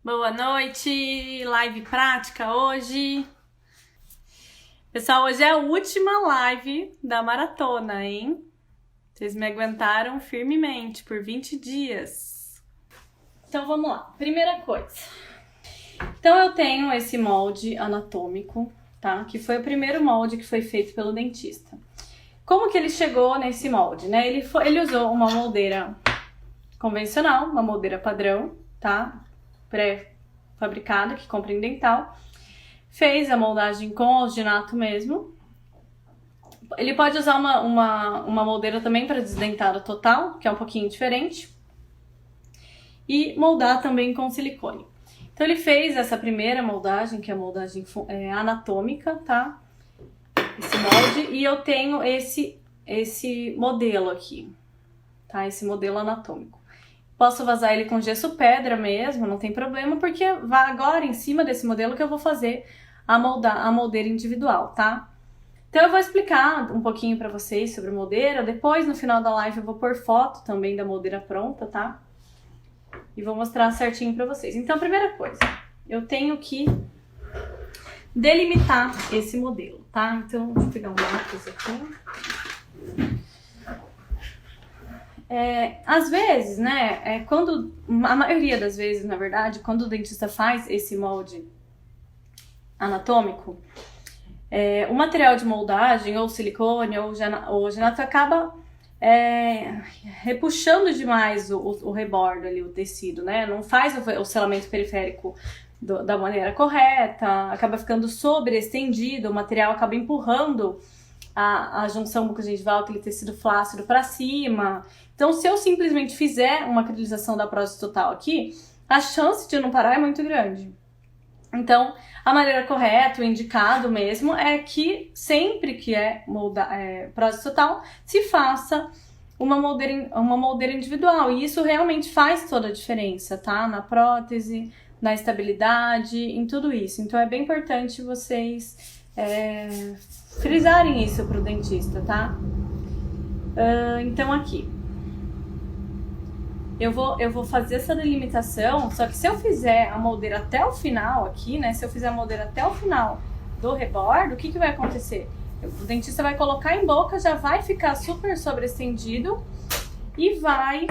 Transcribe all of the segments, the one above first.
Boa noite, live prática hoje. Pessoal, hoje é a última live da maratona, hein? Vocês me aguentaram firmemente por 20 dias. Então vamos lá, primeira coisa. Então eu tenho esse molde anatômico, tá? Que foi o primeiro molde que foi feito pelo dentista. Como que ele chegou nesse molde, né? Ele usou uma moldeira convencional, uma moldeira padrão, tá? Pré-fabricada, que compra em dental. Fez a moldagem com alginato mesmo. Ele pode usar uma moldeira também para desdentado total, que é um pouquinho diferente. E moldar também com silicone. Então ele fez essa primeira moldagem, que é a moldagem anatômica, tá? Esse molde. E eu tenho esse modelo aqui, tá? Esse modelo anatômico. Posso vazar ele com gesso pedra mesmo, não tem problema, porque vai agora em cima desse modelo que eu vou fazer a moldeira individual, tá? Então eu vou explicar um pouquinho pra vocês sobre a moldeira, depois no final da live eu vou pôr foto também da moldeira pronta, tá? E vou mostrar certinho pra vocês. Então, primeira coisa, eu tenho que delimitar esse modelo, tá? Então, deixa eu pegar um lápis aqui. Às vezes, né, a maioria das vezes, na verdade, quando o dentista faz esse molde anatômico, o material de moldagem, ou silicone, ou alginato, acaba repuxando demais o rebordo ali, o tecido, né, não faz o selamento periférico da maneira correta, acaba ficando sobreestendido, o material acaba empurrando a junção bucogengival, aquele tecido flácido para cima. Então, se eu simplesmente fizer uma acrilização da prótese total aqui, a chance de não parar é muito grande. Então, a maneira correta, o indicado mesmo, é que sempre que prótese total, se faça uma moldeira individual. E isso realmente faz toda a diferença, tá? Na prótese, na estabilidade, em tudo isso. Então, é bem importante vocês frisarem isso pro dentista, tá? Então aqui eu vou fazer essa delimitação, só que se eu fizer a moldeira até o final aqui, né? Se eu fizer a moldeira até o final do rebordo, o que vai acontecer? O dentista vai colocar em boca, já vai ficar super sobreestendido e vai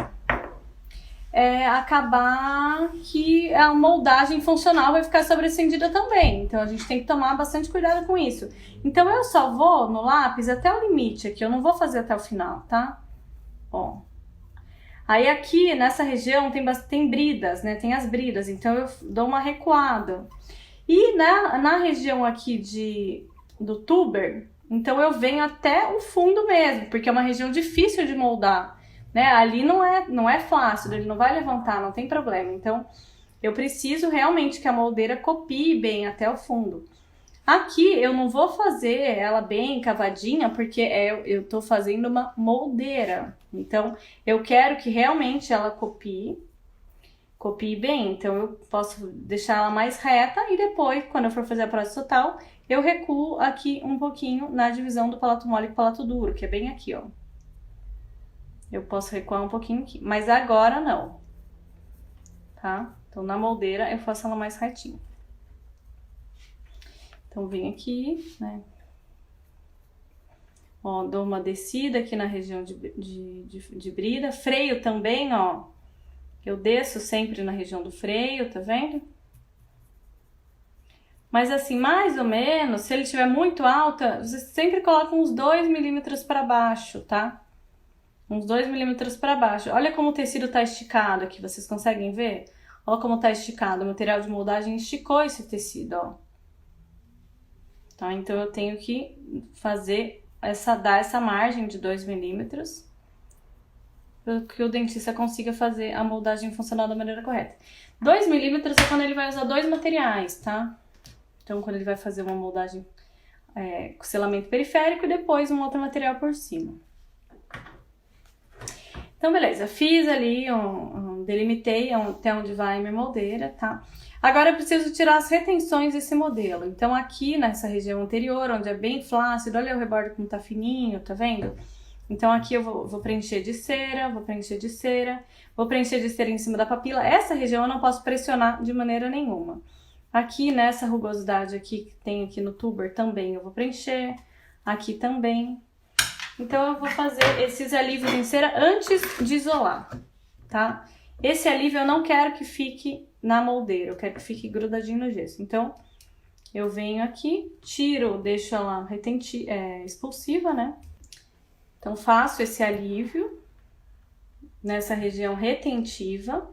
acabar que a moldagem funcional vai ficar sobreestendida também. Então a gente tem que tomar bastante cuidado com isso. Então eu só vou no lápis até o limite aqui, eu não vou fazer até o final, tá? Ó. Aí aqui nessa região tem bridas, né? Tem as bridas, então eu dou uma recuada. E na região aqui do tuber, então eu venho até o fundo mesmo, porque é uma região difícil de moldar. Né? Ali não é flácido, ele não vai levantar, não tem problema. Então, eu preciso realmente que a moldeira copie bem até o fundo. Aqui, eu não vou fazer ela bem cavadinha, porque eu tô fazendo uma moldeira. Então, eu quero que realmente ela copie bem. Então, eu posso deixar ela mais reta e depois, quando eu for fazer a prótese total, eu recuo aqui um pouquinho na divisão do palato mole e palato duro, que é bem aqui, ó. Eu posso recuar um pouquinho aqui, mas agora não, tá? Então, na moldeira, eu faço ela mais retinha. Então, vem aqui, né? Ó, dou uma descida aqui na região de brida. Freio também, ó. Eu desço sempre na região do freio, tá vendo? Mas assim, mais ou menos, se ele estiver muito alta, você sempre coloca uns 2 milímetros para baixo, tá? Uns 2 milímetros para baixo. Olha como o tecido tá esticado aqui, vocês conseguem ver? Olha como tá esticado, o material de moldagem esticou esse tecido, ó. Tá? Então eu tenho que dar essa margem de 2 milímetros para que o dentista consiga fazer a moldagem funcional da maneira correta. 2 milímetros é quando ele vai usar 2 materiais, tá? Então quando ele vai fazer uma moldagem com selamento periférico e depois um outro material por cima. Então, beleza, fiz ali, delimitei até onde vai a minha moldeira, tá? Agora eu preciso tirar as retenções desse modelo. Então, aqui nessa região anterior, onde é bem flácido, olha o rebordo como tá fininho, tá vendo? Então aqui eu vou preencher de cera, vou preencher de cera, vou preencher de cera em cima da papila. Essa região eu não posso pressionar de maneira nenhuma. Aqui nessa rugosidade aqui que tem aqui no tuber também eu vou preencher, aqui também. Então eu vou fazer esses alívios em cera antes de isolar, tá? Esse alívio eu não quero que fique na moldeira, eu quero que fique grudadinho no gesso. Então eu venho aqui, tiro, deixo ela expulsiva, né? Então, faço esse alívio nessa região retentiva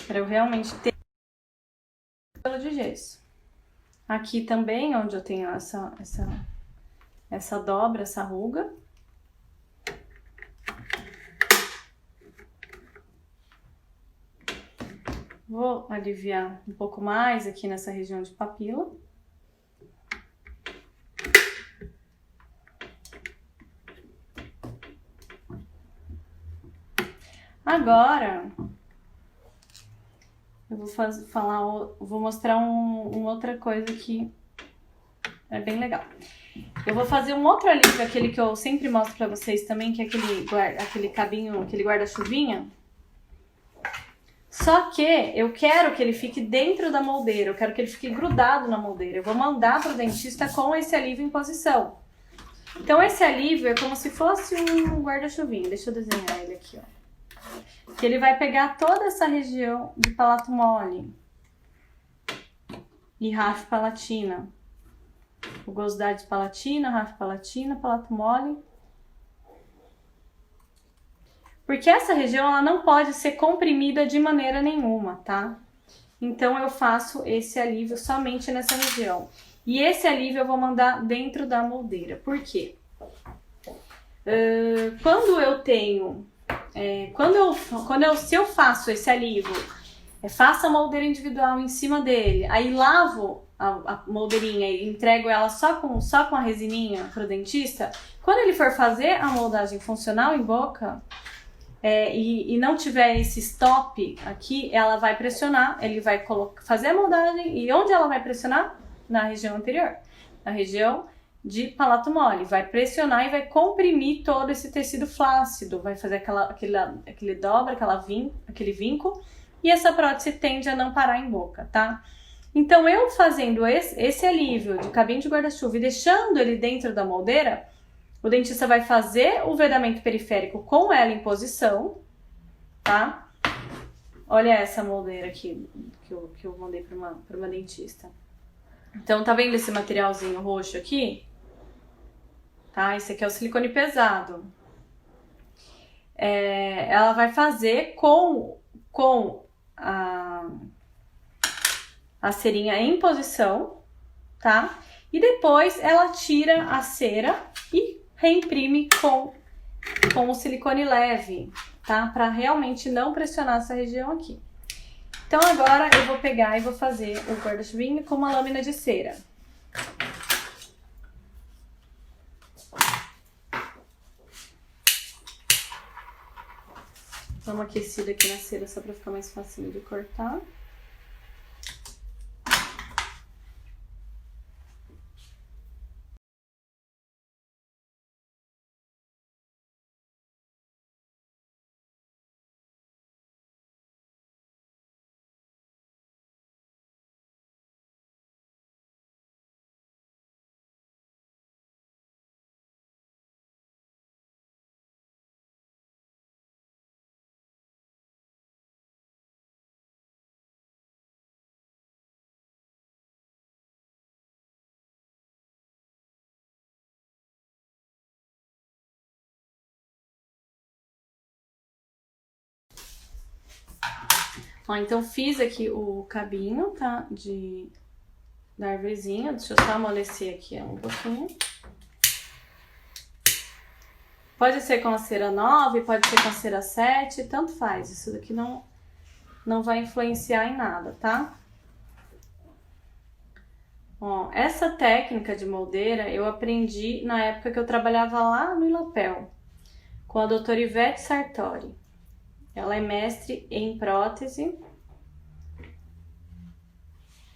para eu realmente ter o de gesso. Aqui também, onde eu tenho essa dobra, essa ruga. Vou aliviar um pouco mais aqui nessa região de papila. Agora, eu vou mostrar uma outra coisa que é bem legal. Eu vou fazer um outro alívio, aquele que eu sempre mostro pra vocês também, que é aquele cabinho, aquele guarda-chuvinha. Só que eu quero que ele fique dentro da moldeira, eu quero que ele fique grudado na moldeira. Eu vou mandar pro dentista com esse alívio em posição. Então esse alívio é como se fosse um guarda-chuvinha. Deixa eu desenhar ele aqui, ó. Que ele vai pegar toda essa região de palato mole e ráfia palatina. Rugosidade palatina, ráfia palatina, palato mole. Porque essa região ela não pode ser comprimida de maneira nenhuma, tá? Então eu faço esse alívio somente nessa região. E esse alívio eu vou mandar dentro da moldeira. Por quê? Quando eu tenho... se eu faço esse alívio, faço a moldeira individual em cima dele, aí lavo a moldeirinha e entrego ela só com a resininha pro dentista, quando ele for fazer a moldagem funcional em boca e não tiver esse stop aqui, ela vai pressionar, ele vai fazer a moldagem e onde ela vai pressionar? Na região anterior, na região de palato mole, vai pressionar e vai comprimir todo esse tecido flácido, vai fazer aquele dobra, aquele vinco, e essa prótese tende a não parar em boca, tá? Então eu fazendo esse alívio de cabinho de guarda-chuva e deixando ele dentro da moldeira, o dentista vai fazer o vedamento periférico com ela em posição, tá? Olha essa moldeira aqui que eu mandei para uma dentista. Então tá vendo esse materialzinho roxo aqui? Tá? Esse aqui é o silicone pesado. Ela vai fazer com a cerinha em posição, tá? E depois ela tira a cera e reimprime com o silicone leve, tá? Pra realmente não pressionar essa região aqui. Então agora eu vou pegar e vou fazer o guarda-chuvinha com uma lâmina de cera. Dá uma aquecida aqui na cera só pra ficar mais facinho de cortar. Ó, então fiz aqui o cabinho, tá? Da arvorezinha. Deixa eu só amolecer aqui um pouquinho. Pode ser com a cera 9, pode ser com a cera 7, tanto faz. Isso daqui não vai influenciar em nada, tá? Ó, essa técnica de moldeira eu aprendi na época que eu trabalhava lá no Ilapel, com a doutora Ivete Sartori. Ela é mestre em prótese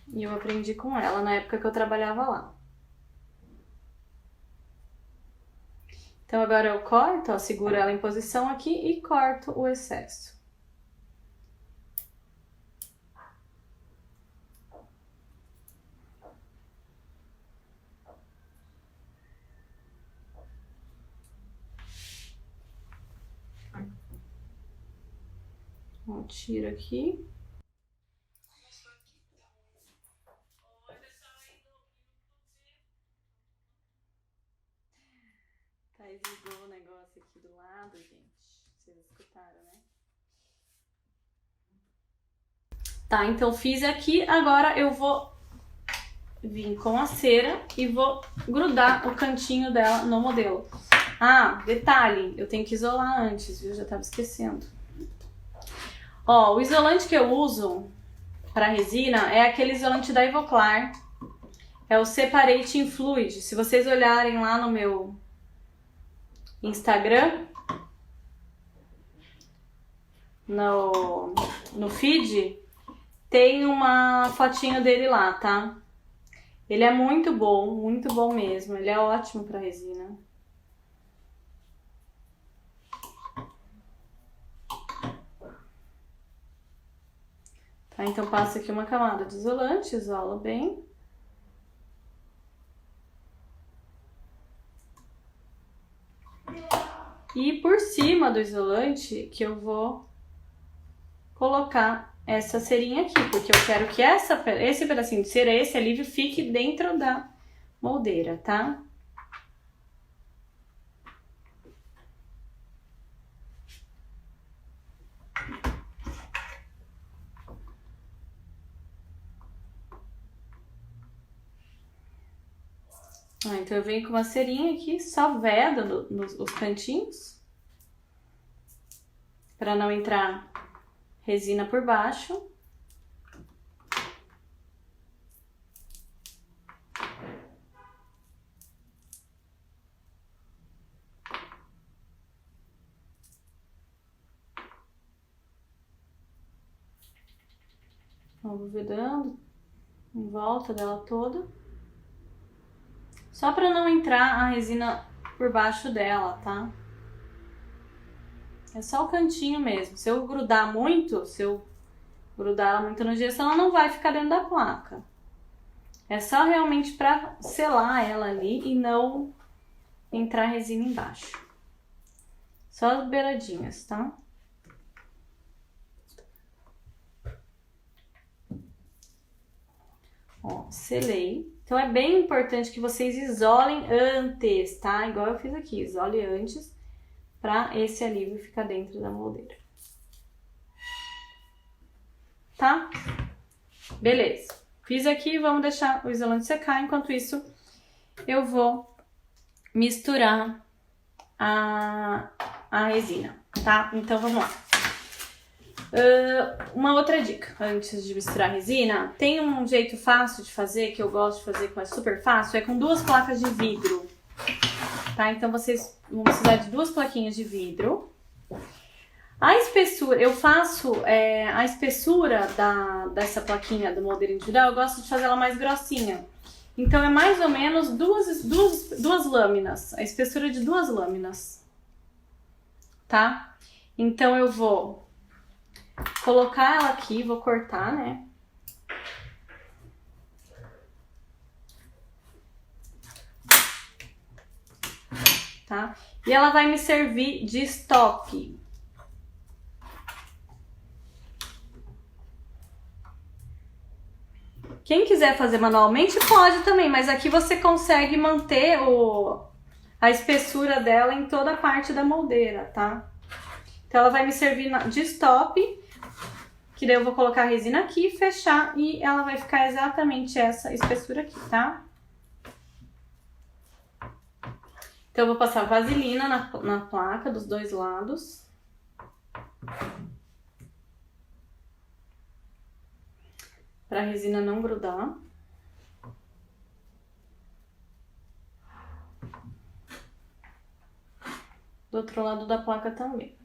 e eu aprendi com ela na época que eu trabalhava lá. Então agora eu corto, ó, seguro ela em posição aqui e corto o excesso. Ó, tiro aqui. Thaís ligou o negócio aqui do lado, gente. Vocês escutaram, né? Tá, então fiz aqui. Agora eu vou vir com a cera e vou grudar o cantinho dela no modelo. Ah, detalhe, eu tenho que isolar antes, viu? Já tava esquecendo. Ó, o isolante que eu uso para resina é aquele isolante da Ivoclar. É o Separating Fluid. Se vocês olharem lá no meu Instagram, no feed, tem uma fotinho dele lá, tá? Ele é muito bom mesmo. Ele é ótimo para resina. Tá, então passo aqui uma camada de isolante, isolo bem. E por cima do isolante que eu vou colocar essa cerinha aqui, porque eu quero que esse pedacinho de cera, esse alívio, fique dentro da moldeira, tá? Então eu venho com uma cerinha aqui, só vedo nos cantinhos, para não entrar resina por baixo. Vou vedando em volta dela toda. Só para não entrar a resina por baixo dela, tá? É só o cantinho mesmo. Se eu grudar muito, se eu grudar ela muito no gesso, ela não vai ficar dentro da placa. É só realmente para selar ela ali e não entrar resina embaixo. Só as beiradinhas, tá? Ó, selei. Então é bem importante que vocês isolem antes, tá? Igual eu fiz aqui, isole antes para esse alívio ficar dentro da moldeira. Tá? Beleza. Fiz aqui, vamos deixar o isolante secar. Enquanto isso, eu vou misturar a resina, tá? Então vamos lá. Uma outra dica, antes de misturar a resina, tem um jeito fácil de fazer, que eu gosto de fazer, que é super fácil, é com 2 placas de vidro, tá? Então vocês vão precisar de 2 plaquinhas de vidro. A espessura, eu faço a espessura dessa plaquinha do moldeiro individual, eu gosto de fazer ela mais grossinha. Então é mais ou menos duas lâminas, a espessura de 2 lâminas, tá? Então eu vou colocar ela aqui, vou cortar, né? Tá? E ela vai me servir de stop. Quem quiser fazer manualmente pode também, mas aqui você consegue manter a espessura dela em toda a parte da moldeira, tá? Então ela vai me servir de stop, que daí eu vou colocar a resina aqui, fechar e ela vai ficar exatamente essa espessura aqui, tá? Então eu vou passar vaselina na placa dos 2 lados. Pra resina não grudar. Do outro lado da placa também.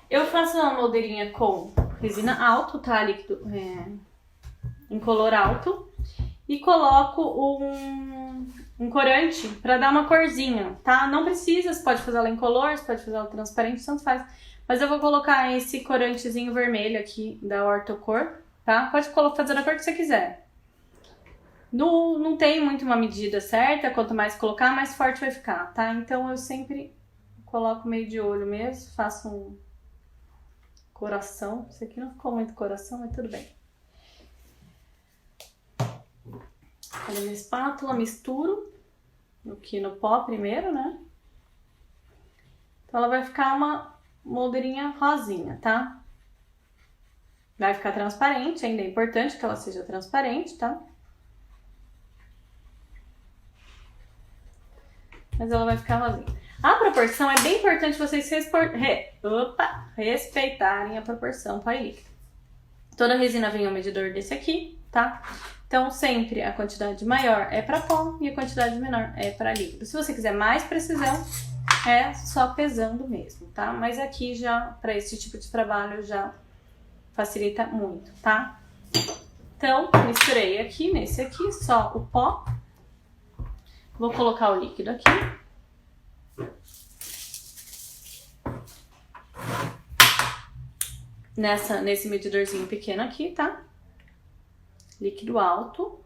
Eu faço uma moldeirinha com resina alto, tá? Líquido incolor alto. E coloco um corante pra dar uma corzinha, tá? Não precisa, você pode fazer ela incolor, você pode fazer ela transparente, tanto faz. Mas eu vou colocar esse corantezinho vermelho aqui da Ortocor, tá? Pode fazer da cor que você quiser. Não tem muito uma medida certa, quanto mais colocar, mais forte vai ficar, tá? Então eu sempre coloco meio de olho mesmo, faço um coração. Isso aqui não ficou muito coração, mas tudo bem. Olha minha espátula, misturo aqui no pó primeiro, né? Então ela vai ficar uma moldeirinha rosinha, tá? Vai ficar transparente, ainda é importante que ela seja transparente, tá? Mas ela vai ficar rosinha. A proporção é bem importante vocês respeitarem a proporção para líquido. Toda resina vem um medidor desse aqui, tá? Então sempre a quantidade maior é para pó e a quantidade menor é para líquido. Se você quiser mais precisão, é só pesando mesmo, tá? Mas aqui já, para esse tipo de trabalho, já facilita muito, tá? Então, misturei aqui, nesse aqui, só o pó. Vou colocar o líquido aqui. Nesse medidorzinho pequeno aqui, tá? Líquido alto,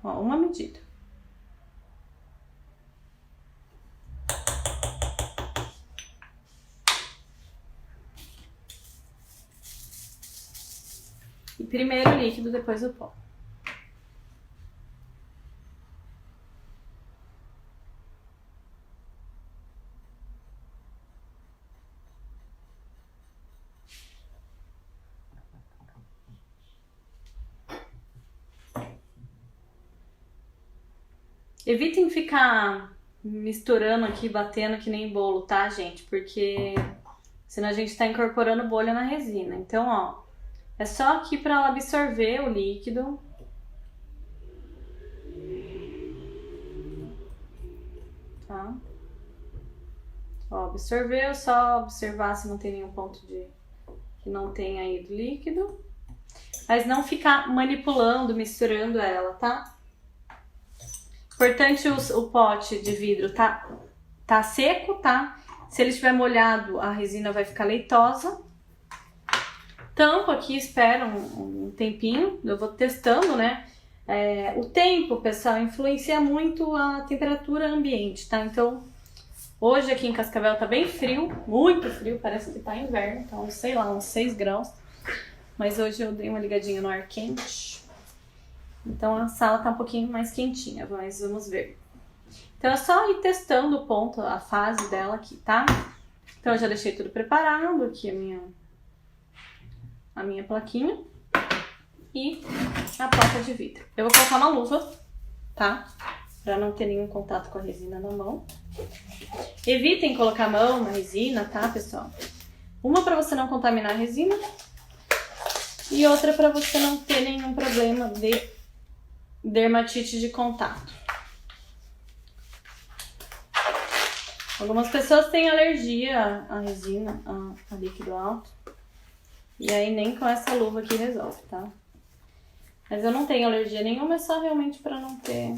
ó, uma medida. E primeiro o líquido, depois o pó. Evitem ficar misturando aqui, batendo que nem bolo, tá, gente? Porque senão a gente tá incorporando bolha na resina. Então, ó, é só aqui pra ela absorver o líquido. Tá? Ó, absorveu, só observar se não tem nenhum ponto que não tenha ido líquido. Mas não ficar manipulando, misturando ela, tá? Importante o pote de vidro tá seco, tá? Se ele estiver molhado, a resina vai ficar leitosa. Tampo aqui, espero um tempinho, eu vou testando, né? O tempo, pessoal, influencia muito a temperatura ambiente, tá? Então, hoje aqui em Cascavel tá bem frio, muito frio, parece que tá inverno, então, sei lá, uns 6 graus. Mas hoje eu dei uma ligadinha no ar quente. Então a sala tá um pouquinho mais quentinha, mas vamos ver. Então é só ir testando o ponto, a fase dela aqui, tá? Então eu já deixei tudo preparado, aqui a minha plaquinha e a placa de vidro. Eu vou colocar uma luva, tá? Pra não ter nenhum contato com a resina na mão. Evitem colocar a mão na resina, tá, pessoal? Uma pra você não contaminar a resina e outra pra você não ter nenhum problema de dermatite de contato. Algumas pessoas têm alergia à resina, a líquido alto. E aí nem com essa luva aqui resolve, tá? Mas eu não tenho alergia nenhuma, é só realmente pra não ter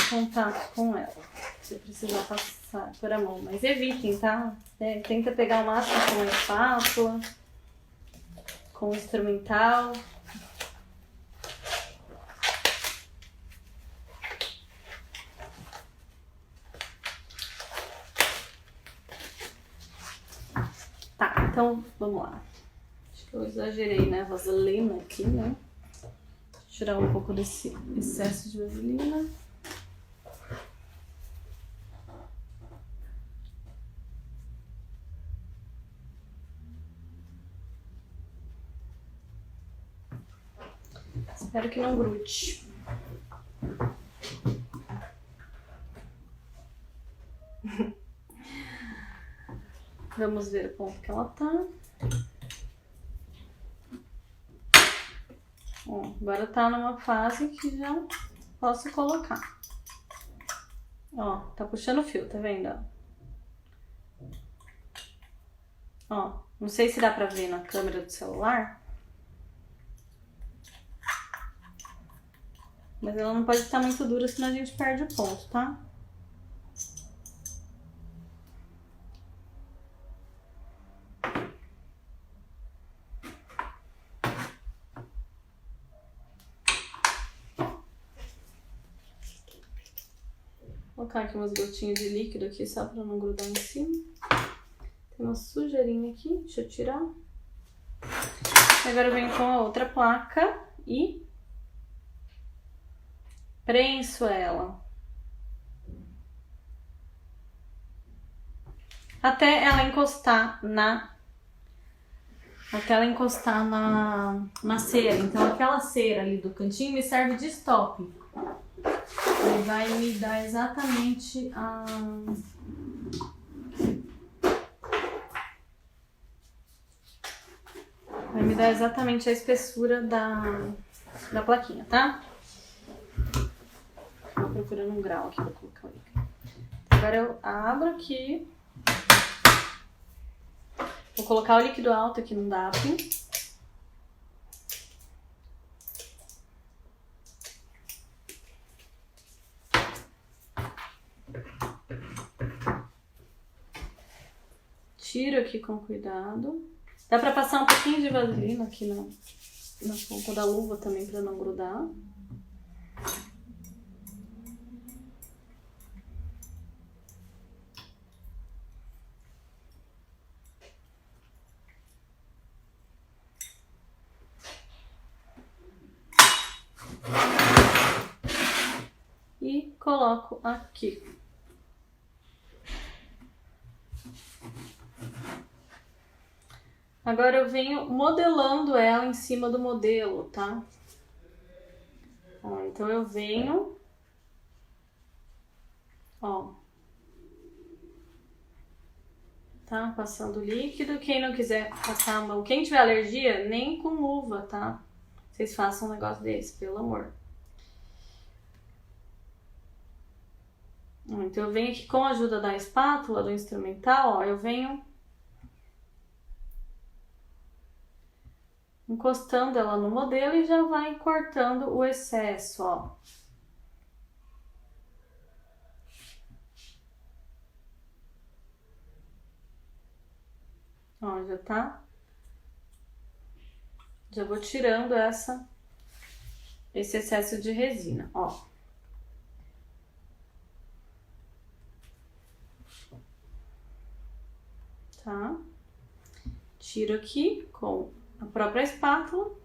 contato com ela. Se precisar passar por a mão. Mas evitem, tá? Tenta pegar o máximo com a espátula, com o instrumental. Tá, então vamos lá. Acho que eu exagerei, né? Vaselina aqui, né? Tirar um pouco desse excesso de vaselina. Espero que não grude. Vamos ver o ponto que ela tá. Ó, agora tá numa fase que já posso colocar. Ó, tá puxando o fio, tá vendo? Ó? Ó, não sei se dá pra ver na câmera do celular. Mas ela não pode estar muito dura, senão a gente perde o ponto, tá? Vou colocar aqui umas gotinhas de líquido aqui, só pra não grudar em cima. Tem uma sujeirinha aqui, deixa eu tirar. Agora eu venho com a outra placa e prenso ela. Até ela encostar na cera. Então aquela cera ali do cantinho me serve de stop. Ele vai me dar exatamente a... Vai me dar exatamente a espessura da plaquinha, tá? Tô procurando um grau aqui pra colocar o líquido. Agora eu abro aqui. Vou colocar o líquido alto aqui no DAP. Tiro aqui com cuidado. Dá pra passar um pouquinho de vaselina aqui na ponta da luva também pra não grudar. E coloco aqui. Agora eu venho modelando ela em cima do modelo, tá? Ó, então eu venho, ó, tá? Passando líquido. Quem não quiser passar a mão, quem tiver alergia, nem com luva, tá? Vocês façam um negócio desse, pelo amor. Então eu venho aqui com a ajuda da espátula, do instrumental, ó, eu venho encostando ela no modelo e já vai cortando o excesso, ó. Ó, já tá. Já vou tirando esse excesso de resina, ó. Tá? Tiro aqui com a própria espátula.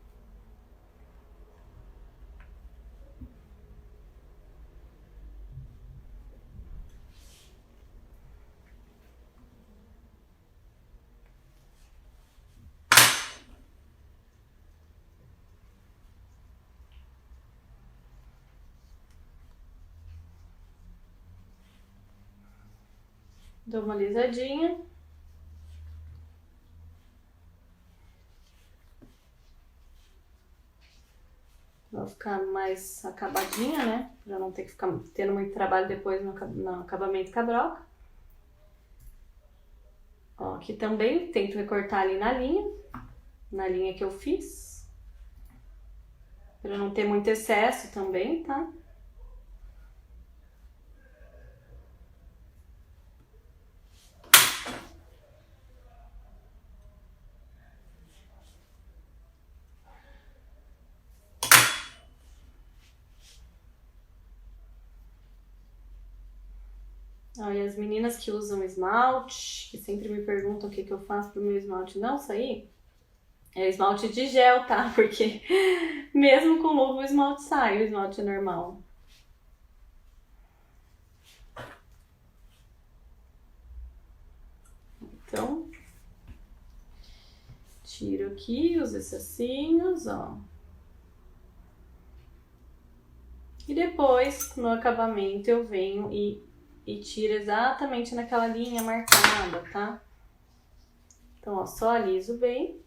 Dou uma alisadinha. Vai ficar mais acabadinha, né? Pra não ter que ficar tendo muito trabalho depois no acabamento com a broca. Ó, aqui também tento recortar ali na linha que eu fiz. Pra não ter muito excesso também, tá? Ó, e as meninas que usam esmalte, que sempre me perguntam o que eu faço pro meu esmalte não sair, é esmalte de gel, tá? Porque mesmo com luva o esmalte sai, o esmalte normal. Então, tiro aqui os excessinhos, ó. E depois, no acabamento, eu venho e tiro exatamente naquela linha marcada, tá? Então, ó, só aliso bem.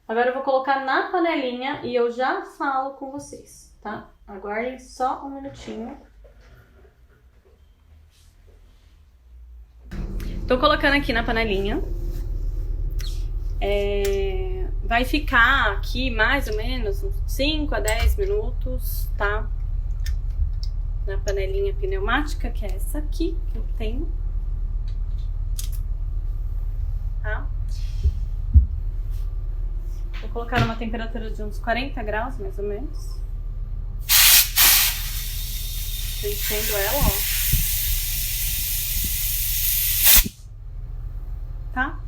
Agora eu vou colocar na panelinha e eu já falo com vocês, tá? Aguardem só um minutinho. Tô colocando aqui na panelinha. Vai ficar aqui mais ou menos uns 5 a 10 minutos, tá? Na panelinha pneumática, que é essa aqui que eu tenho. Tá? Vou colocar numa temperatura de uns 40 graus, mais ou menos. Eu encendo ela, ó. Tá?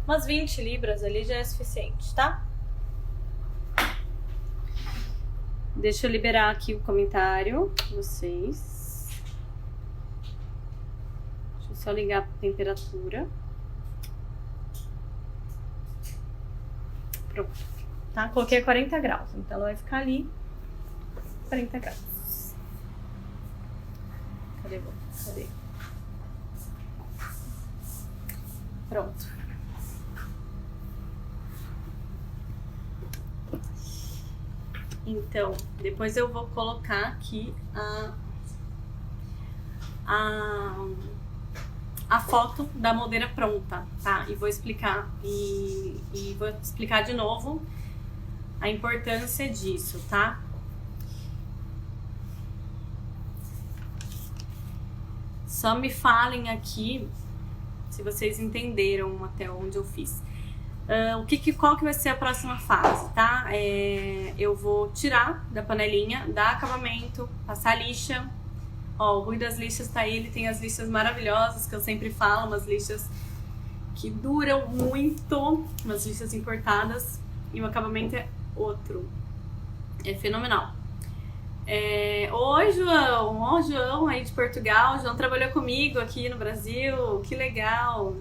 Umas 20 libras ali já é suficiente, tá? Deixa eu liberar aqui o comentário de vocês. Deixa eu só ligar a temperatura. Pronto, tá? Coloquei 40 graus, então ela vai ficar ali 40 graus. Cadê? Pronto. Então, depois eu vou colocar aqui a foto da moldeira pronta, tá? E vou explicar, e vou explicar de novo a importância disso, tá? Só me falem aqui se vocês entenderam até onde eu fiz. Qual que vai ser a próxima fase, tá? Eu vou tirar da panelinha, dar acabamento, passar lixa. Ó, o Rui das Lixas tá aí, ele tem as lixas maravilhosas que eu sempre falo, umas lixas que duram muito, umas lixas importadas, e o acabamento é outro. É fenomenal. Oi, João! Ó, João aí de Portugal. O João trabalhou comigo aqui no Brasil. Que legal!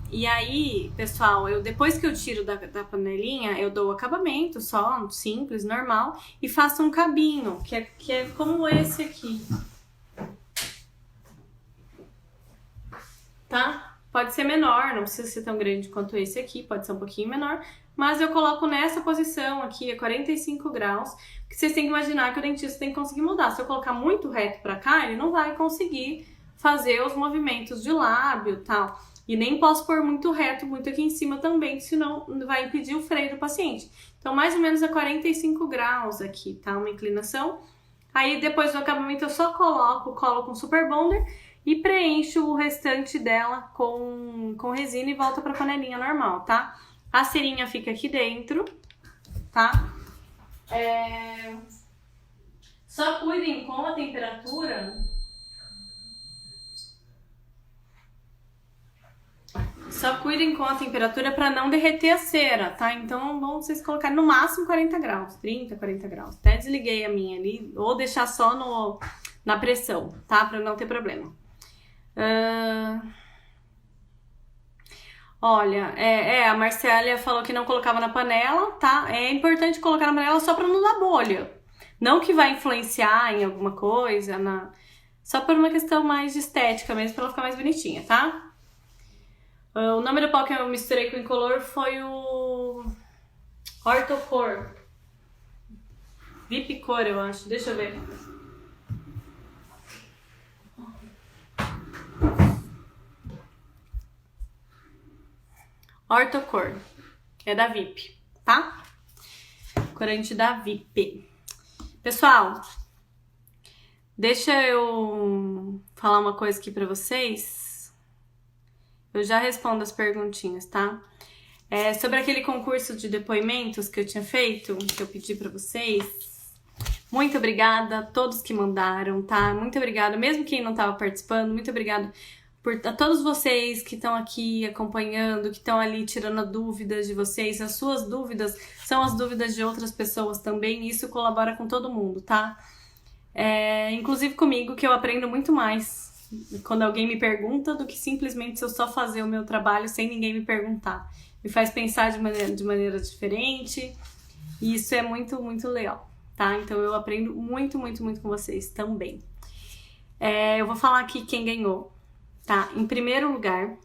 E aí, pessoal, depois que eu tiro da panelinha, eu dou o acabamento só, simples, normal, e faço um cabinho, que é como esse aqui. Tá? Pode ser menor, não precisa ser tão grande quanto esse aqui, pode ser um pouquinho menor, mas eu coloco nessa posição aqui, a 45 graus, porque vocês têm que imaginar que o dentista tem que conseguir mudar. Se eu colocar muito reto pra cá, ele não vai conseguir fazer os movimentos de lábio e tal. E nem posso pôr muito reto, muito aqui em cima também, senão vai impedir o freio do paciente. Então, mais ou menos a 45 graus aqui, tá? Uma inclinação. Aí, depois do acabamento, eu só colo com Super Bonder e preencho o restante dela com resina e volta pra panelinha normal, tá? A cerinha fica aqui dentro, tá? Só cuidem com a temperatura. Só cuidem com a temperatura para não derreter a cera, tá? Então, vão vocês colocarem no máximo 40 graus, 30, 40 graus. Até desliguei a minha ali, ou deixar só na pressão, tá? Para não ter problema. Olha, a Marcélia falou que não colocava na panela, tá? É importante colocar na panela só para não dar bolha. Não que vai influenciar em alguma coisa, só por uma questão mais de estética mesmo, para ela ficar mais bonitinha, tá? O nome do pó que eu misturei com incolor foi o Ortocor. Vipcor, eu acho. Deixa eu ver. Ortocor. É da VIP, tá? Corante da VIP. Pessoal, deixa eu falar uma coisa aqui pra vocês. Eu já respondo as perguntinhas, tá? Sobre aquele concurso de depoimentos que eu tinha feito, que eu pedi pra vocês. Muito obrigada a todos que mandaram, tá? Muito obrigada, mesmo quem não tava participando, muito obrigada a todos vocês que estão aqui acompanhando, que estão ali tirando dúvidas de vocês. As suas dúvidas são as dúvidas de outras pessoas também, e isso colabora com todo mundo, tá? Inclusive comigo, que eu aprendo muito mais quando alguém me pergunta do que simplesmente se eu só fazer o meu trabalho sem ninguém me perguntar. Me faz pensar de maneira diferente, e isso é muito, muito legal, tá? Então eu aprendo muito, muito, muito com vocês também. Eu vou falar aqui quem ganhou, tá? Em primeiro lugar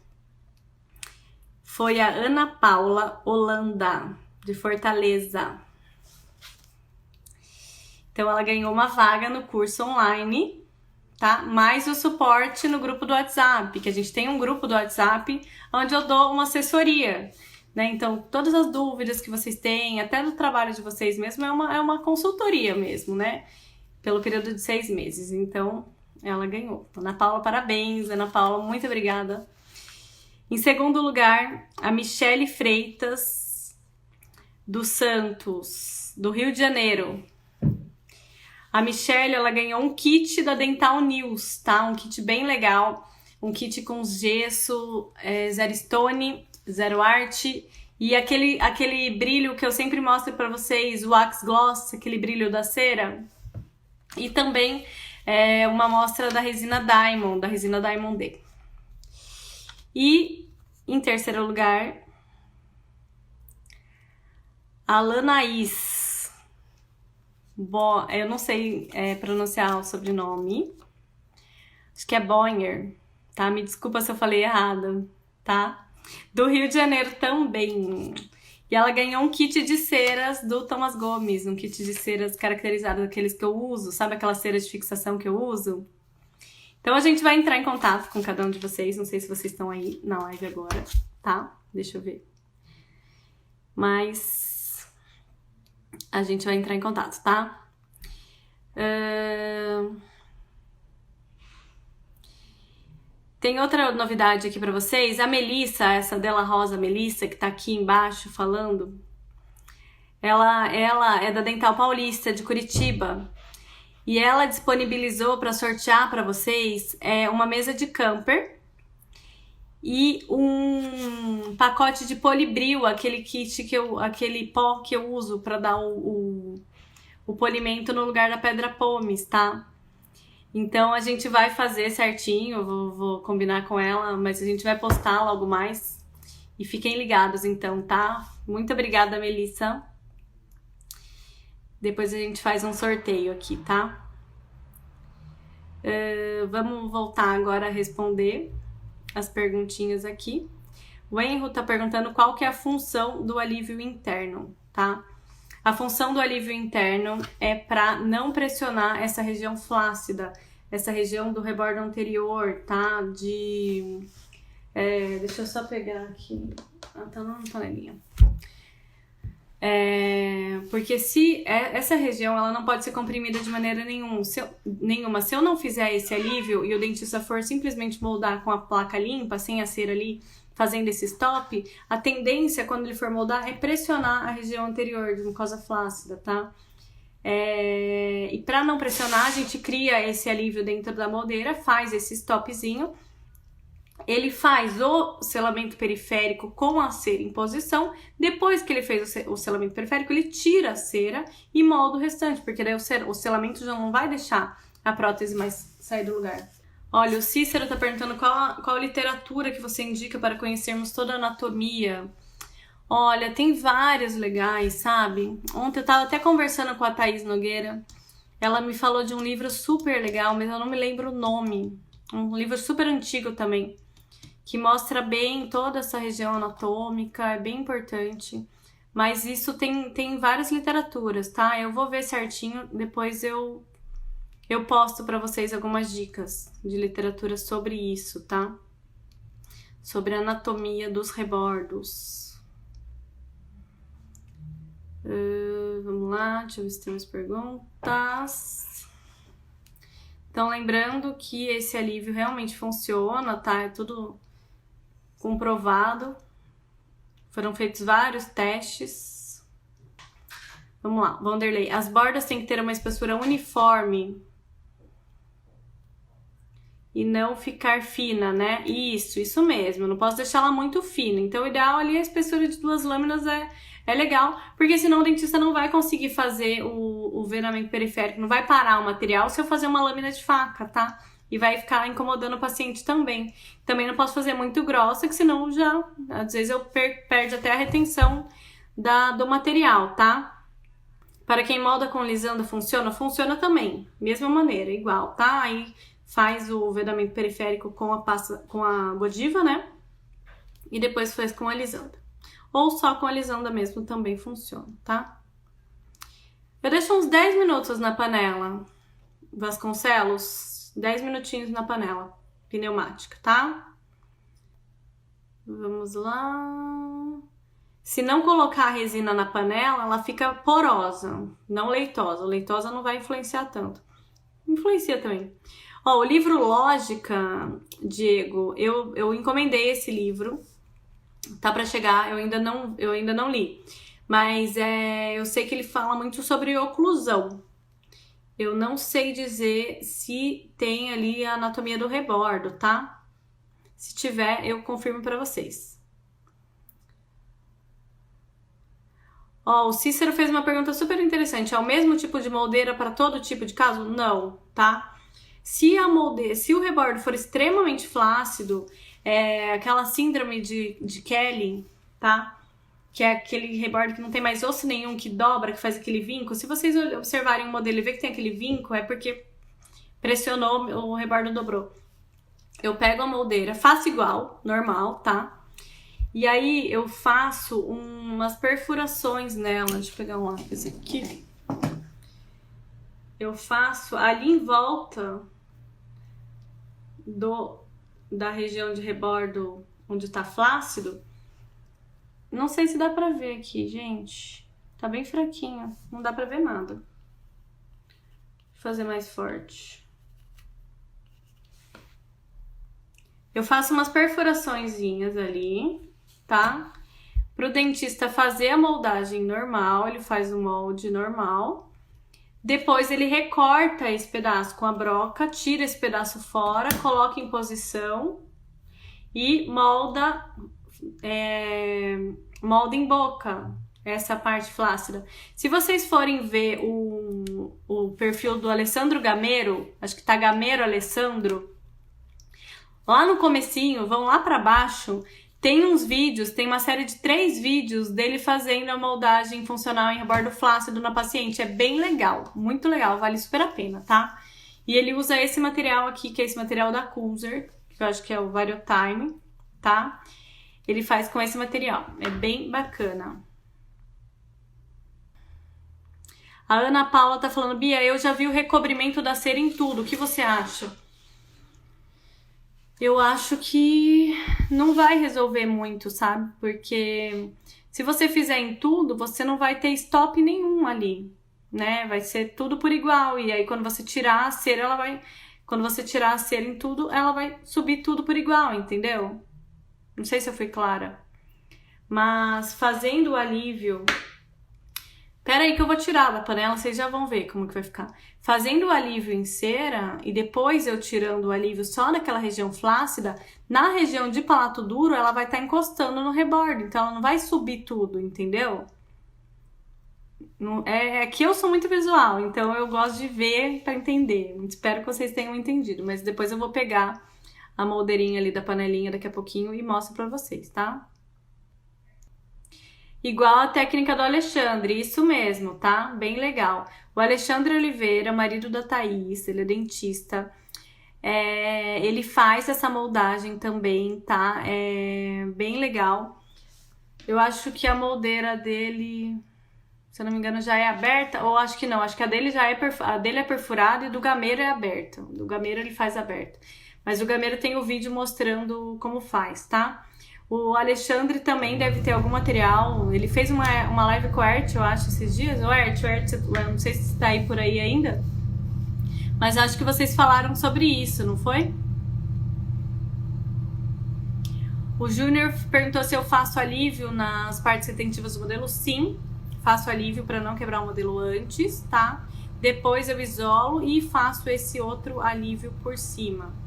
foi a Ana Paula Holanda, de Fortaleza. Então ela ganhou uma vaga no curso online, tá? Mais o suporte no grupo do WhatsApp, que a gente tem um grupo do WhatsApp onde eu dou uma assessoria, né? Então, todas as dúvidas que vocês têm, até do trabalho de vocês mesmo, é uma consultoria mesmo, né? Pelo período de 6 meses. Então, ela ganhou. Ana Paula, parabéns. Ana Paula, muito obrigada. Em segundo lugar, a Michele Freitas, dos Santos, do Rio de Janeiro. A Michelle, ela ganhou um kit da Dental News, tá? Um kit bem legal. Um kit com gesso, zero stone, zero arte. E aquele brilho que eu sempre mostro pra vocês, o wax gloss, aquele brilho da cera. E também uma amostra da resina Diamond D. E, em terceiro lugar, a Lanaís. Eu não sei pronunciar o sobrenome. Acho que é Bonner, tá? Me desculpa se eu falei errado, tá? Do Rio de Janeiro também. E ela ganhou um kit de ceras do Thomas Gomes, um kit de ceras caracterizadas, aqueles que eu uso, sabe aquelas ceras de fixação que eu uso? Então a gente vai entrar em contato com cada um de vocês, não sei se vocês estão aí na live agora, tá? Deixa eu ver. Mas a gente vai entrar em contato, tá? Tem outra novidade aqui pra vocês. A Melissa, essa Della Rosa Melissa, que tá aqui embaixo falando, ela é da Dental Paulista, de Curitiba. E ela disponibilizou para sortear para vocês uma mesa de camper e um pacote de polibril, aquele kit aquele pó que eu uso para dar o polimento no lugar da pedra pomes, tá? Então a gente vai fazer certinho, eu vou combinar com ela, mas a gente vai postar logo mais. E fiquem ligados então, tá? Muito obrigada, Melissa. Depois a gente faz um sorteio aqui, tá? Vamos voltar agora a responder as perguntinhas aqui. O Enro tá perguntando qual que é a função do alívio interno, tá? A função do alívio interno é para não pressionar essa região flácida, essa região do rebordo anterior, tá? Deixa eu só pegar aqui. Tá na panelinha. Porque se essa região ela não pode ser comprimida de maneira nenhuma. Se eu não fizer esse alívio e o dentista for simplesmente moldar com a placa limpa, sem a cera ali, fazendo esse stop, a tendência quando ele for moldar é pressionar a região anterior de mucosa flácida, tá? E para não pressionar, a gente cria esse alívio dentro da moldeira, faz esse stopzinho. Ele faz o selamento periférico com a cera em posição. Depois que ele fez o selamento periférico, ele tira a cera e molda o restante, porque daí o selamento já não vai deixar a prótese mais sair do lugar. Olha, o Cícero tá perguntando qual literatura que você indica para conhecermos toda a anatomia. Olha, tem várias legais, sabe? Ontem eu tava até conversando com a Thaís Nogueira. Ela me falou de um livro super legal, mas eu não me lembro o nome. Um livro super antigo também, que mostra bem toda essa região anatômica, é bem importante. Mas isso tem várias literaturas, tá? Eu vou ver certinho, depois eu posto pra vocês algumas dicas de literatura sobre isso, tá? Sobre a anatomia dos rebordos. Vamos lá, deixa eu ver se temos perguntas. Então, lembrando que esse alívio realmente funciona, tá? É tudo comprovado. Foram feitos vários testes. Vamos lá, Vanderlei. As bordas têm que ter uma espessura uniforme e não ficar fina, né? Isso mesmo. Eu não posso deixar ela muito fina. Então, o ideal ali é a espessura de 2 lâminas é legal, porque senão o dentista não vai conseguir fazer o venamento periférico, não vai parar o material se eu fazer uma lâmina de faca, tá? E vai ficar incomodando o paciente também. Também não posso fazer muito grossa, que senão já, às vezes eu perde até a retenção do material, tá? Para quem molda com lisanda funciona? Funciona também, mesma maneira, igual, tá? Aí faz o vedamento periférico com a Godiva, né? E depois faz com a lisanda. Ou só com a lisanda mesmo também funciona, tá? Eu deixo uns 10 minutos na panela. Vasconcelos, 10 minutinhos na panela pneumática, tá? Vamos lá. Se não colocar a resina na panela, ela fica porosa, não leitosa. Leitosa não vai influenciar tanto. Influencia também. Ó, o livro Lógica, Diego, eu encomendei esse livro. Tá pra chegar, eu ainda não li. Mas eu sei que ele fala muito sobre oclusão. Eu não sei dizer se tem ali a anatomia do rebordo, tá? Se tiver, eu confirmo pra vocês. Ó, o Cícero fez uma pergunta super interessante. É o mesmo tipo de moldeira para todo tipo de caso? Não, tá? Se o rebordo for extremamente flácido, aquela síndrome de Kelly, tá? Que é aquele rebordo que não tem mais osso nenhum, que dobra, que faz aquele vinco. Se vocês observarem o modelo e ver que tem aquele vinco, é porque pressionou, o rebordo dobrou. Eu pego a moldeira, faço igual, normal, tá? E aí eu faço umas perfurações nela. Deixa eu pegar um lápis aqui. Eu faço ali em volta da região de rebordo onde tá flácido. Não sei se dá pra ver aqui, gente. Tá bem fraquinho, não dá pra ver nada. Vou fazer mais forte. Eu faço umas perfuraçõezinhas ali, tá? Pro dentista fazer a moldagem normal, ele faz o molde normal. Depois ele recorta esse pedaço com a broca, tira esse pedaço fora, coloca em posição e molda em boca, essa parte flácida. Se vocês forem ver o perfil do Alessandro Gamero, acho que tá Gamero Alessandro, lá no comecinho, vão lá pra baixo, tem uns vídeos, tem uma série de 3 vídeos dele fazendo a moldagem funcional em rebordo flácido na paciente. É bem legal, muito legal, vale super a pena, tá? E ele usa esse material aqui, que é esse material da Kunzer, que eu acho que é o Variotime, tá? Ele faz com esse material, é bem bacana. A Ana Paula tá falando, Bia, eu já vi o recobrimento da cera em tudo, o que você acha? Eu acho que não vai resolver muito, sabe? Porque se você fizer em tudo, você não vai ter stop nenhum ali, né? Vai ser tudo por igual. E aí quando você tirar a cera, quando você tirar a cera em tudo, ela vai subir tudo por igual, entendeu? Não sei se eu fui clara. Mas fazendo o alívio... Pera aí que eu vou tirar da panela, vocês já vão ver como que vai ficar. Fazendo o alívio em cera e depois eu tirando o alívio só naquela região flácida, na região de palato duro ela vai estar encostando no rebordo, então ela não vai subir tudo, entendeu? É que eu sou muito visual, então eu gosto de ver para entender. Espero que vocês tenham entendido, mas depois eu vou pegar a moldeirinha ali da panelinha daqui a pouquinho e mostro para vocês, tá? Igual a técnica do Alexandre, isso mesmo, tá? Bem legal. O Alexandre Oliveira, marido da Thaís, ele é dentista. Ele faz essa moldagem também, tá? É bem legal. Eu acho que a moldeira dele, se eu não me engano, já é aberta. Ou acho que não, acho que a dele a dele é perfurada e do Gameiro é aberta. Do Gameiro ele faz aberto. Mas o Gameiro tem o vídeo mostrando como faz, tá? O Alexandre também deve ter algum material. Ele fez uma live com o Ert, eu acho, esses dias. O Ert, eu não sei se tá aí por aí ainda. Mas acho que vocês falaram sobre isso, não foi? O Júnior perguntou se eu faço alívio nas partes retentivas do modelo. Sim, faço alívio para não quebrar o modelo antes, tá? Depois eu isolo e faço esse outro alívio por cima.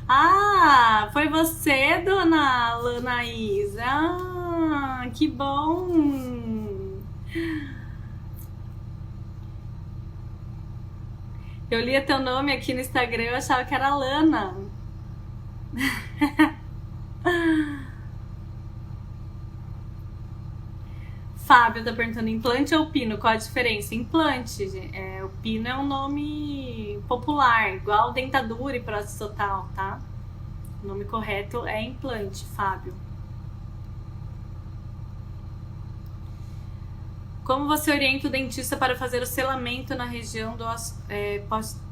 Ah, foi você, dona Lanaís? Ah, que bom! Eu lia teu nome aqui no Instagram e eu achava que era Lana. Fábio tá perguntando, implante ou pino? Qual a diferença? Implante, o pino é um nome popular, igual dentadura e prótese total, tá? O nome correto é implante, Fábio. Como você orienta o dentista para fazer o selamento na região do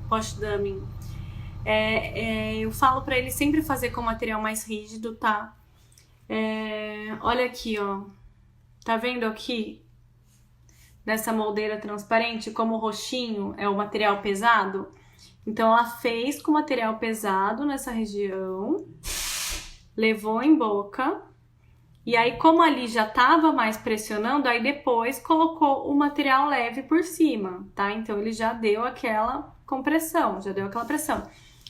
post-dumming? Eu falo para ele sempre fazer com material mais rígido, tá? Olha aqui, ó. Tá vendo aqui? Nessa moldeira transparente, como o roxinho é o material pesado. Então, ela fez com material pesado nessa região, levou em boca, e aí, como ali já tava mais pressionando, aí depois colocou o material leve por cima, tá? Então, ele já deu aquela compressão, já deu aquela pressão.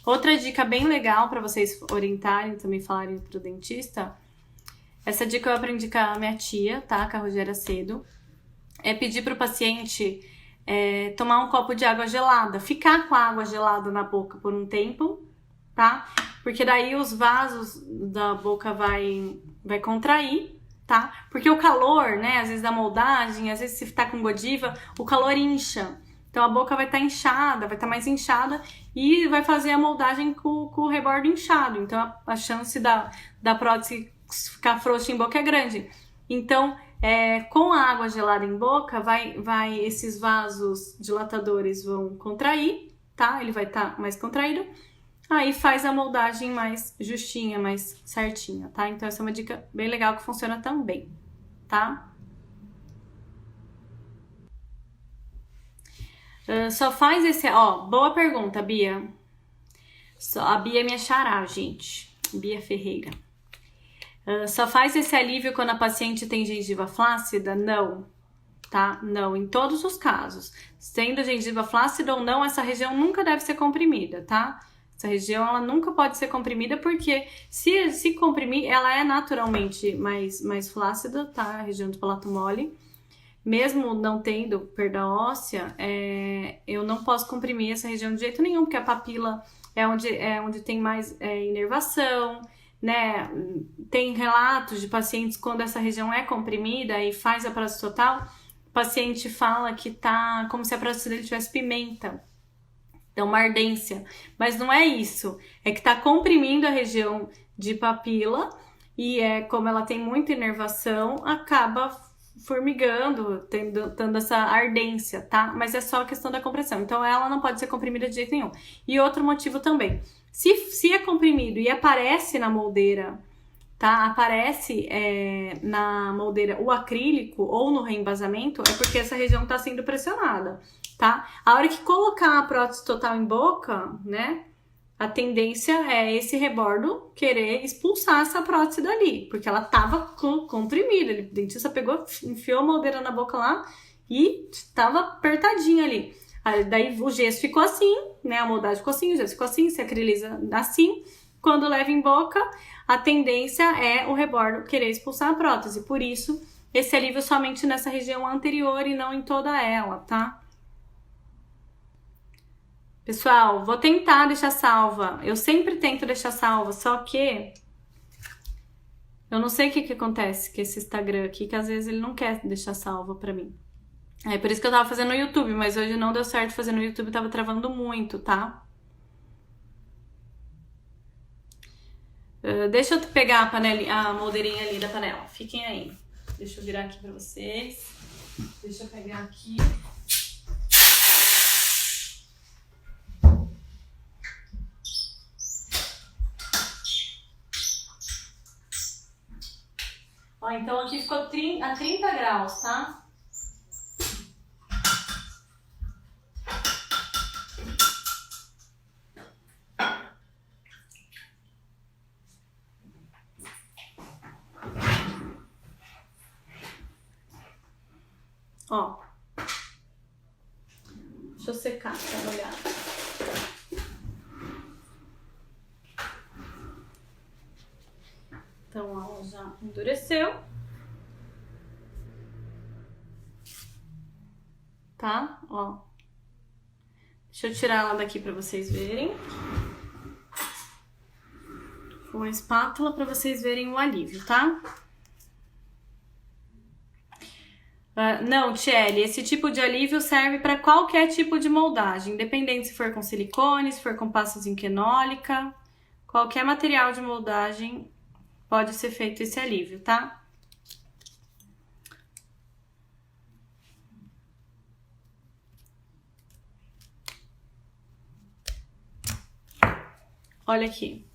Outra dica bem legal para vocês orientarem, também falarem pro dentista, essa dica eu aprendi com a minha tia, tá? Com a Rogéria Cedo. É pedir pro paciente tomar um copo de água gelada, ficar com a água gelada na boca por um tempo, tá? Porque daí os vasos da boca vai contrair, tá? Porque o calor, né, às vezes da moldagem, às vezes se tá com godiva, o calor incha. Então a boca vai estar inchada, vai estar mais inchada e vai fazer a moldagem com o rebordo inchado. Então a chance da prótese ficar frouxa em boca é grande. Então, com a água gelada em boca, esses vasos dilatadores vão contrair, tá? Ele vai estar mais contraído. Aí faz a moldagem mais justinha, mais certinha, tá? Então essa é uma dica bem legal que funciona também, tá? Só faz esse... Ó, boa pergunta, Bia. A Bia é minha xará, gente. Bia Ferreira. Só faz esse alívio quando a paciente tem gengiva flácida? Não, tá? Não, em todos os casos. Sendo gengiva flácida ou não, essa região nunca deve ser comprimida, tá? Essa região, ela nunca pode ser comprimida porque se comprimir, ela é naturalmente mais flácida, tá? A região do palato mole. Mesmo não tendo perda óssea, eu não posso comprimir essa região de jeito nenhum, porque a papila é onde tem mais inervação, né? Tem relatos de pacientes quando essa região é comprimida e faz a prótese total, o paciente fala que tá como se a prótese dele tivesse pimenta. Então, uma ardência. Mas não é isso. É que tá comprimindo a região de papila e como ela tem muita inervação, acaba formigando, tendo essa ardência, tá? Mas é só a questão da compressão. Então, ela não pode ser comprimida de jeito nenhum. E outro motivo também. Se é comprimido e aparece na moldeira, tá? Aparece na moldeira o acrílico ou no reembasamento, é porque essa região tá sendo pressionada, tá? A hora que colocar a prótese total em boca, né? A tendência é esse rebordo querer expulsar essa prótese dali, porque ela tava comprimida. O dentista pegou, enfiou a moldeira na boca lá e tava apertadinha ali. Aí, daí o gesso ficou assim, né? A moldagem ficou assim, o gesso ficou assim, se acriliza assim. Quando leva em boca, a tendência é o rebordo querer expulsar a prótese. Por isso, esse alívio somente nessa região anterior e não em toda ela, tá? Pessoal, vou tentar deixar salva. Eu sempre tento deixar salva, só que eu não sei o que acontece com esse Instagram aqui, que às vezes ele não quer deixar salva pra mim. É por isso que eu tava fazendo no YouTube, mas hoje não deu certo fazer no YouTube, tava travando muito, tá? Deixa eu pegar a moldeirinha ali da panela. Fiquem aí. Deixa eu virar aqui pra vocês. Deixa eu pegar aqui. Ó, então aqui ficou a 30 graus, tá? Ó. Deixa eu secar pra molhar. Então, ela já endureceu. Tá? Ó. Deixa eu tirar ela daqui pra vocês verem. Com a espátula pra vocês verem o alívio, tá? Não, Tchelle, esse tipo de alívio serve para qualquer tipo de moldagem, independente se for com silicone, se for com pasta zinquenólica, qualquer material de moldagem pode ser feito esse alívio, tá? Olha aqui.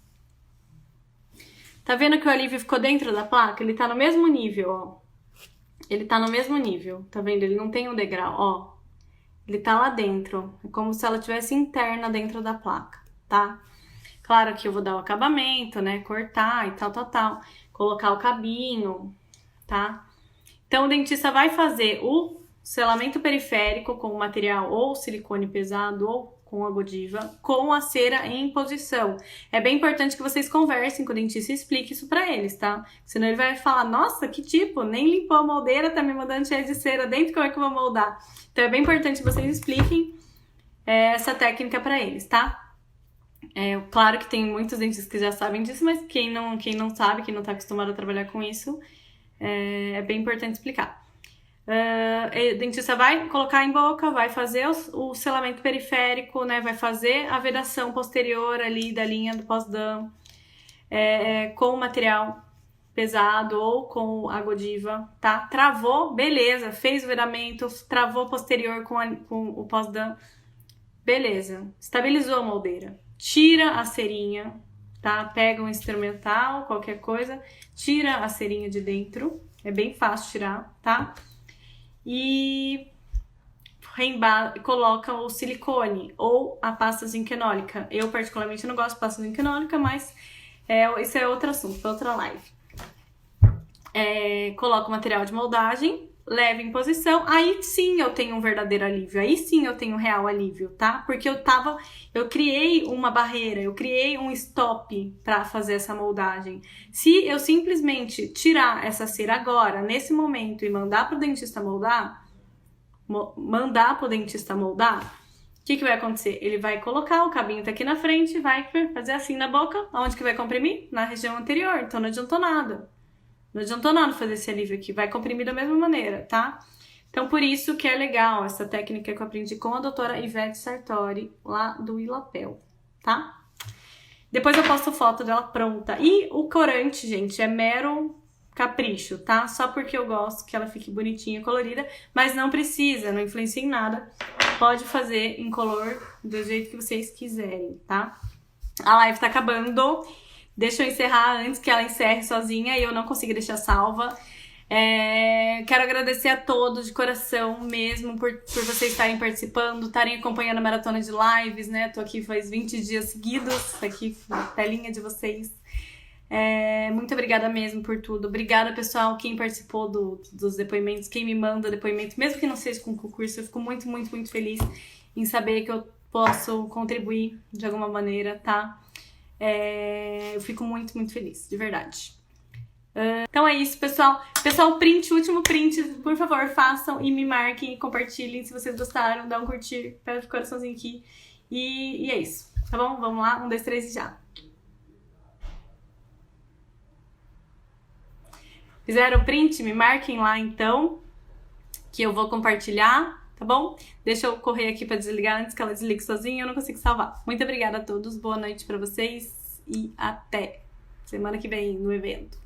Tá vendo que o alívio ficou dentro da placa? Ele tá no mesmo nível, ó. Ele tá no mesmo nível, tá vendo? Ele não tem um degrau, ó. Ele tá lá dentro. É como se ela tivesse interna dentro da placa, tá? Claro que eu vou dar o acabamento, né? Cortar e tal. Colocar o cabinho, tá? Então, o dentista vai fazer o selamento periférico com o material ou silicone pesado ou com a Godiva, com a cera em posição. É bem importante que vocês conversem com o dentista e expliquem isso pra eles, tá? Senão ele vai falar, nossa, que tipo, nem limpou a moldeira, tá me mandando cheia de cera dentro, como é que eu vou moldar? Então é bem importante que vocês expliquem essa técnica pra eles, tá? Claro que tem muitos dentistas que já sabem disso, mas quem não sabe, quem não tá acostumado a trabalhar com isso, é bem importante explicar. O dentista vai colocar em boca, vai fazer o selamento periférico, né? Vai fazer a vedação posterior ali da linha do pós-dam com o material pesado ou com a Godiva, tá? Travou, beleza, fez o vedamento, travou posterior com o pós-dam, beleza. Estabilizou a moldeira, tira a cerinha, tá? Pega um instrumental, qualquer coisa, tira a cerinha de dentro, é bem fácil tirar, tá? E coloca o silicone ou a pasta zinquenólica. Eu particularmente não gosto de pasta zinquenólica, mas isso é outro assunto, outra live. Coloca o material de moldagem, leva em posição, aí sim eu tenho um verdadeiro alívio, aí sim eu tenho um real alívio, tá? Porque eu criei uma barreira, eu criei um stop pra fazer essa moldagem. Se eu simplesmente tirar essa cera agora, nesse momento, e mandar pro dentista moldar, o que vai acontecer? Ele vai colocar, o cabinho tá aqui na frente, vai fazer assim na boca, onde que vai comprimir? Na região anterior, então não adiantou nada. Não adiantou nada fazer esse alívio aqui, vai comprimir da mesma maneira, tá? Então, por isso que é legal essa técnica que eu aprendi com a doutora Ivete Sartori, lá do Ilapel, tá? Depois eu posto foto dela pronta. E o corante, gente, é mero capricho, tá? Só porque eu gosto que ela fique bonitinha, colorida, mas não precisa, não influencia em nada. Pode fazer em color do jeito que vocês quiserem, tá? A live tá acabando. Deixa eu encerrar antes que ela encerre sozinha e eu não consigo deixar salva. Quero agradecer a todos de coração mesmo por vocês estarem participando, estarem acompanhando a maratona de lives, né? Tô aqui faz 20 dias seguidos, aqui na telinha de vocês. Muito obrigada mesmo por tudo. Obrigada, pessoal, quem participou dos depoimentos, quem me manda depoimento, mesmo que não seja com concurso, eu fico muito, muito, muito feliz em saber que eu posso contribuir de alguma maneira, tá? Eu fico muito, muito feliz, de verdade. Então é isso, pessoal. Pessoal, o último print, por favor, façam e me marquem e compartilhem se vocês gostaram. Dá um curtir, pega o coraçãozinho aqui. E é isso, tá bom? Vamos lá, 1, 2, 3 e já. Fizeram o print? Me marquem lá então, que eu vou compartilhar, tá bom? Deixa eu correr aqui pra desligar antes que ela desligue sozinha, eu não consigo salvar. Muito obrigada a todos, boa noite pra vocês e até semana que vem no evento.